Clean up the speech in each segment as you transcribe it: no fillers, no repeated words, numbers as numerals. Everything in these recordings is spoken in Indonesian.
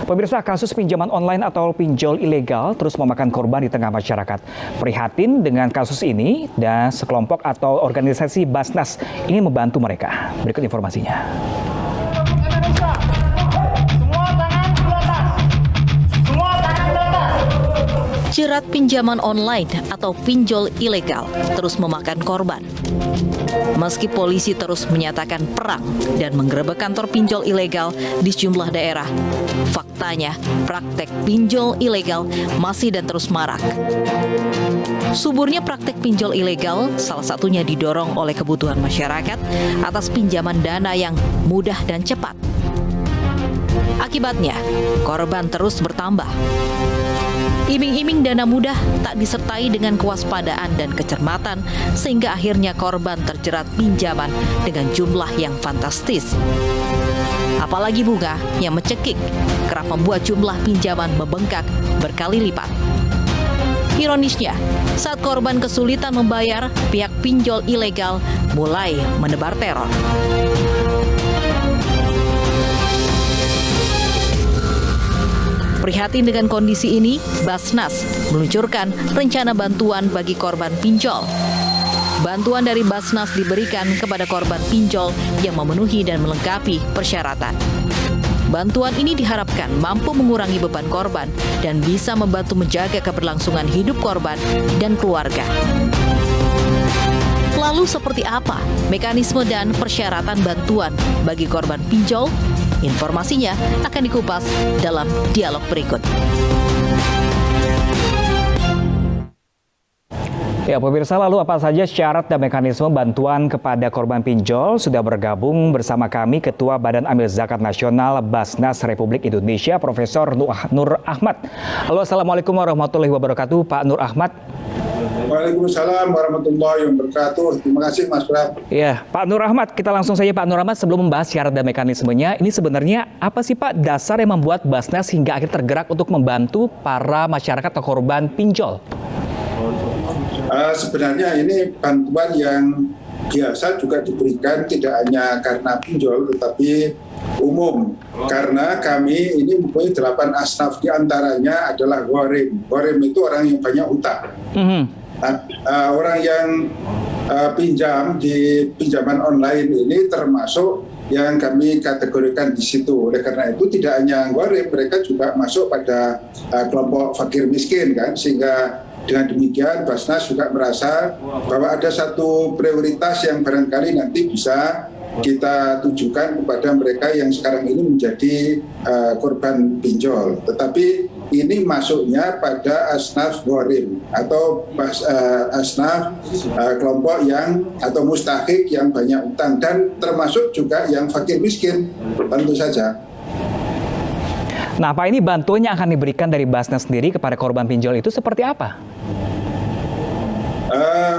Pemirsa, kasus pinjaman online atau pinjol ilegal terus memakan korban di tengah masyarakat. Prihatin dengan kasus ini dan sekelompok atau organisasi Basnas ingin membantu mereka. Berikut informasinya. Jerat pinjaman online atau pinjol ilegal terus memakan korban. Meski polisi terus menyatakan perang dan menggerebek kantor pinjol ilegal di sejumlah daerah, faktanya praktek pinjol ilegal masih dan terus marak. Suburnya praktek pinjol ilegal salah satunya didorong oleh kebutuhan masyarakat atas pinjaman dana yang mudah dan cepat. Akibatnya, korban terus bertambah. Iming-iming dana mudah tak disertai dengan kewaspadaan dan kecermatan sehingga akhirnya korban terjerat pinjaman dengan jumlah yang fantastis. Apalagi bunga yang mencekik kerap membuat jumlah pinjaman membengkak berkali lipat. Ironisnya, saat korban kesulitan membayar, pihak pinjol ilegal mulai menebar teror. Prihatin dengan kondisi ini, Basnas meluncurkan rencana bantuan bagi korban pinjol. Bantuan dari Basnas diberikan kepada korban pinjol yang memenuhi dan melengkapi persyaratan. Bantuan ini diharapkan mampu mengurangi beban korban dan bisa membantu menjaga keberlangsungan hidup korban dan keluarga. Lalu seperti apa mekanisme dan persyaratan bantuan bagi korban pinjol? Informasinya akan dikupas dalam dialog berikut. Ya, pemirsa, lalu apa saja syarat dan mekanisme bantuan kepada korban pinjol? Sudah bergabung bersama kami Ketua Badan Amil Zakat Nasional Basnas Republik Indonesia, Profesor Nur Ahmad. Halo, Assalamualaikum warahmatullahi wabarakatuh, Pak Nur Ahmad. Waalaikumsalam warahmatullahi wabarakatuh. Terima kasih, Mas Bram. Ya, Pak Nur Ahmad, kita langsung saja Pak Nur Ahmad sebelum membahas syarat dan mekanismenya. Ini sebenarnya apa sih Pak dasar yang membuat Basnas hingga akhirnya tergerak untuk membantu para masyarakat atau korban pinjol? Sebenarnya ini bantuan yang biasa juga diberikan tidak hanya karena pinjol tetapi umum. Karena kami ini mempunyai 8 asnaf, diantaranya adalah gharim. Gharim itu orang yang banyak hutang. Orang yang pinjam di pinjaman online ini termasuk yang kami kategorikan di situ. Oleh karena itu tidak hanya gharim, mereka juga masuk pada kelompok fakir miskin kan, sehingga dengan demikian Basnas juga merasa bahwa ada satu prioritas yang barangkali nanti bisa kita tujukan kepada mereka yang sekarang ini menjadi korban pinjol. Tetapi ini masuknya pada asnaf gharim atau asnaf kelompok yang atau mustahik yang banyak utang, dan termasuk juga yang fakir miskin tentu saja. Nah, Pak, ini bantuan yang akan diberikan dari Basnas sendiri kepada korban pinjol itu seperti apa?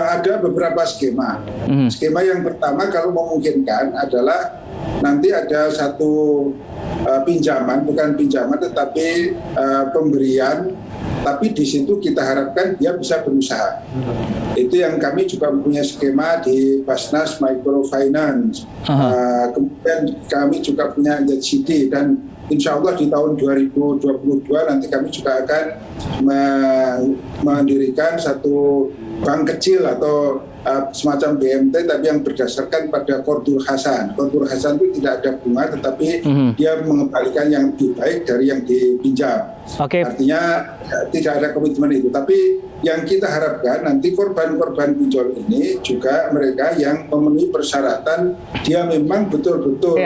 Ada beberapa skema. Skema yang pertama kalau memungkinkan adalah nanti ada satu pinjaman, bukan pinjaman tetapi pemberian, tapi di situ kita harapkan dia bisa berusaha. Itu yang kami juga mempunyai skema di Basnas Microfinance. Kemudian kami juga punya NZCD, dan insya Allah di tahun 2022 nanti kami juga akan mendirikan satu bank kecil atau semacam BMT tapi yang berdasarkan pada Qardul Hasan. Qardul Hasan itu tidak ada bunga tetapi dia mengembalikan yang lebih baik dari yang dipinjam. Artinya tidak ada komitmen itu. Tapi yang kita harapkan nanti korban-korban pinjol ini juga mereka yang memenuhi persyaratan dia memang betul-betul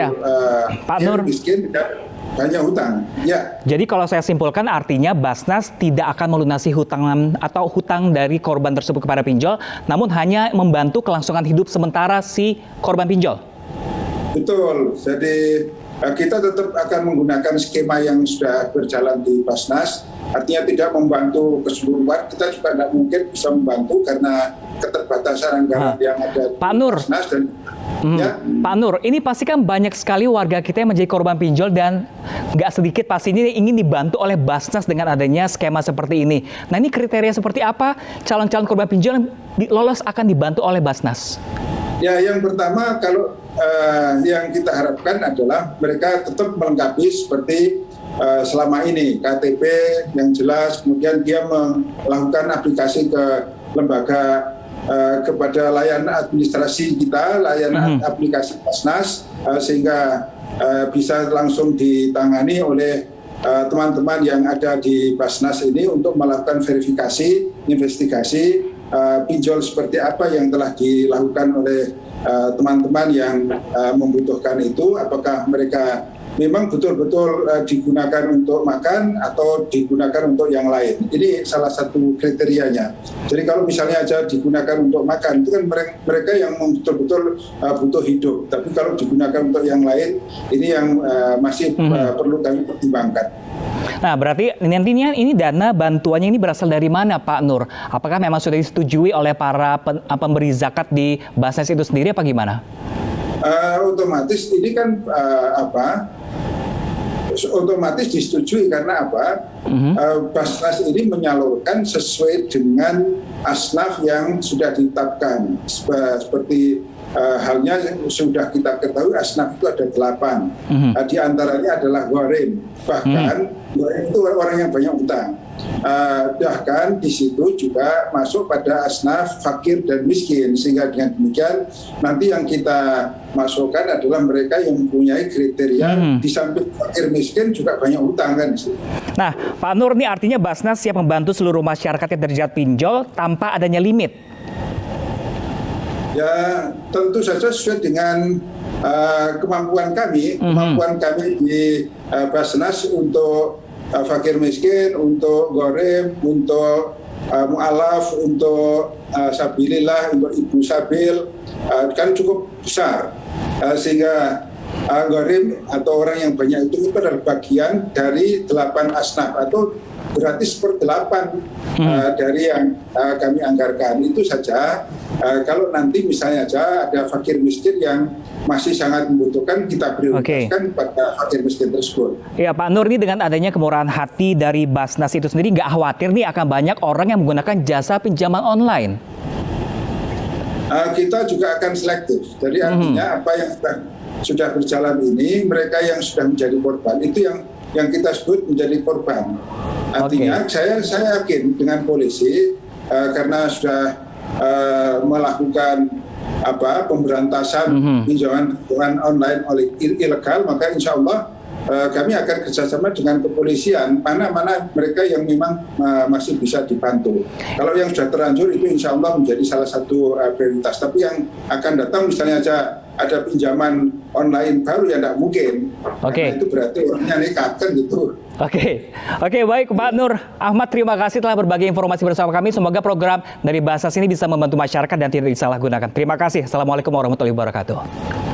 Pak Nur, miskin dan banyak hutang. Ya. Jadi kalau saya simpulkan artinya Basnas tidak akan melunasi hutang atau hutang dari korban tersebut kepada pinjol, namun hanya membantu kelangsungan hidup sementara si korban pinjol. Betul. Jadi kita tetap akan menggunakan skema yang sudah berjalan di Basnas. Artinya tidak membantu keseluruhan. Kita juga tidak mungkin bisa membantu karena keterbatasan anggaran yang ada di Basnas. Dan Pak Nur, ini pasti kan banyak sekali warga kita yang menjadi korban pinjol dan nggak sedikit pastinya ingin dibantu oleh Basnas dengan adanya skema seperti ini. Nah, ini kriteria seperti apa calon-calon korban pinjol yang lolos akan dibantu oleh Basnas? Ya, yang pertama kalau yang kita harapkan adalah mereka tetap melengkapi seperti selama ini, KTP yang jelas, kemudian dia melakukan aplikasi ke lembaga kepada layanan administrasi kita, layanan aplikasi Basnas, sehingga bisa langsung ditangani oleh teman-teman yang ada di Basnas ini untuk melakukan verifikasi, investigasi pinjol seperti apa yang telah dilakukan oleh teman-teman yang membutuhkan itu, apakah mereka memang betul-betul digunakan untuk makan atau digunakan untuk yang lain. Ini salah satu kriterianya. Jadi kalau misalnya aja digunakan untuk makan, itu kan mereka yang betul-betul butuh hidup. Tapi kalau digunakan untuk yang lain, ini yang masih perlu kami pertimbangkan. Nah, berarti nantinya ini dana bantuannya ini berasal dari mana, Pak Nur? Apakah memang sudah disetujui oleh para pemberi zakat di Basnas itu sendiri apa gimana? Otomatis ini kan otomatis disetujui karena apa? Basnas ini menyalurkan sesuai dengan asnaf yang sudah ditetapkan. Seperti halnya sudah kita ketahui asnaf itu ada 8. Di antaranya adalah gharim. Bahkan gharim itu orang yang banyak utang. Bahkan di situ juga masuk pada asnaf fakir dan miskin, sehingga dengan demikian nanti yang kita masukkan adalah mereka yang mempunyai kriteria di samping fakir miskin juga banyak utang kan. Nah, Pak Nur, ini artinya Basnas siap membantu seluruh masyarakat yang terjerat pinjol tanpa adanya limit. Ya, tentu saja sesuai dengan kemampuan kami di Basnas untuk fakir miskin, untuk gharim, untuk mu'alaf, untuk sabilillah, untuk ibu sabil, kan cukup besar. Sehingga gharim atau orang yang banyak itu adalah bagian dari 8 asnaf atau berarti 1/8 dari yang kami anggarkan. Itu saja. Kalau nanti misalnya aja ada fakir miskin yang masih sangat membutuhkan, kita prioritaskan pada fakir miskin tersebut. Ya, Pak Nur, ini dengan adanya kemurahan hati dari Basnas itu sendiri, nggak khawatir nih akan banyak orang yang menggunakan jasa pinjaman online? Kita juga akan selektif. Jadi artinya apa yang sudah berjalan ini, mereka yang sudah menjadi korban itu yang kita sebut menjadi korban. Artinya saya yakin dengan polisi karena sudah melakukan pemberantasan pinjaman online oleh ilegal, maka insya Allah kami akan kerjasama dengan kepolisian mana mereka yang memang masih bisa dibantu. Kalau yang sudah terlanjur itu insya Allah menjadi salah satu prioritas. Tapi yang akan datang misalnya aja ada pinjaman online baru ya tidak mungkin. Karena itu berarti orangnya nekat kan gitu. Oke, baik Pak Nur Ahmad, terima kasih telah berbagi informasi bersama kami. Semoga program dari Basnas ini bisa membantu masyarakat dan tidak disalahgunakan. Terima kasih. Assalamualaikum warahmatullahi wabarakatuh.